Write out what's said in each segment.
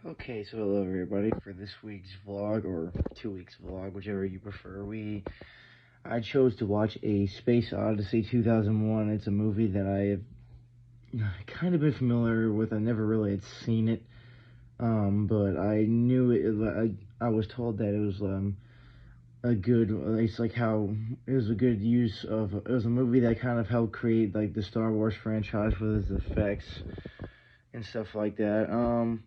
Okay, so hello everybody. For this week's vlog, or 2 weeks vlog, whichever you prefer, I chose to watch A Space Odyssey 2001. It's a movie that I have kind of been familiar with. I never really had seen it, but I knew it. I was told that it was a good. It's like how it was a good use of. It was a movie that kind of helped create like the Star Wars franchise with its effects and stuff like that.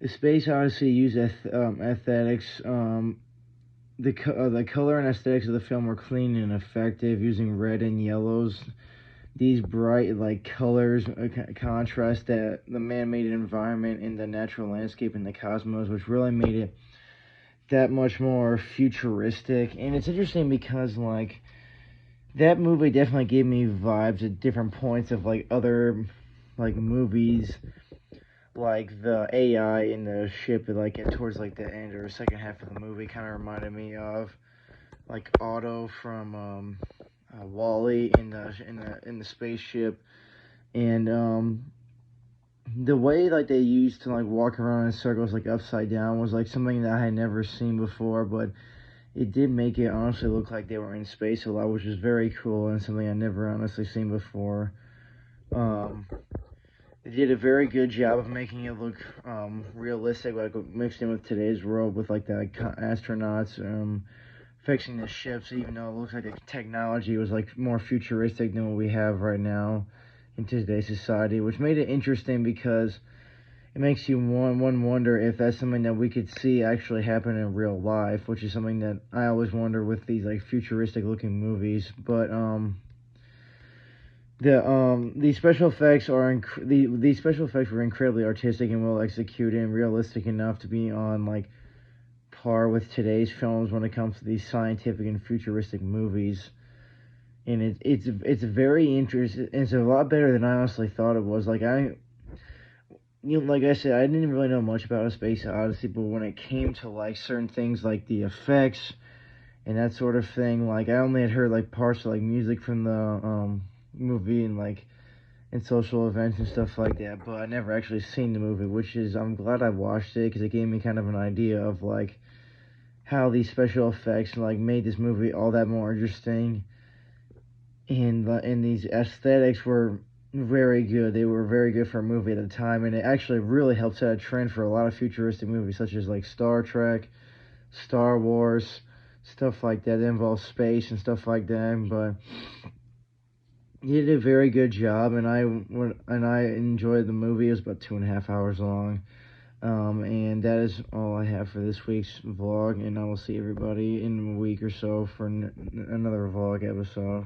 The Space Odyssey used aesthetics. The color and aesthetics of the film were clean and effective, using red and yellows. These bright like colors contrast that the man-made environment in the natural landscape in the cosmos, which really made it that much more futuristic. And it's interesting because like that movie definitely gave me vibes at different points of like other like movies, like the AI in the ship, like towards like the end or second half of the movie, kind of reminded me of like Otto from Wally in the spaceship, and the way like they used to like walk around in circles like upside down was like something that I had never seen before, but it did make it honestly look like they were in space a lot, which is very cool and something I never honestly seen before. Um, They did a very good job of making it look realistic, like mixed in with today's world, with like the astronauts fixing the ships, even though it looks like the technology was like more futuristic than what we have right now in today's society, which made it interesting because it makes you one wonder if that's something that we could see actually happen in real life, which is something that I always wonder with these like futuristic looking movies. But these special effects these special effects were incredibly artistic and well executed and realistic enough to be on like par with today's films when it comes to these scientific and futuristic movies. And it's very interesting. It's a lot better than I honestly thought it was. Like I said, I didn't really know much about A Space Odyssey, but when it came to like certain things like the effects and that sort of thing, like I only had heard like parts of like music from the movie and like and social events and stuff like that, but I never actually seen the movie, which is I'm glad I watched it because it gave me kind of an idea of like how these special effects like made this movie all that more interesting, and these aesthetics were very good. They were very good for a movie at the time, and it actually really helped set a trend for a lot of futuristic movies such as like Star Trek, Star Wars, stuff like that. That involves space and stuff like that, but he did a very good job, and I enjoyed the movie. It was about 2.5 hours long, and that is all I have for this week's vlog. And I will see everybody in a week or so for another vlog episode.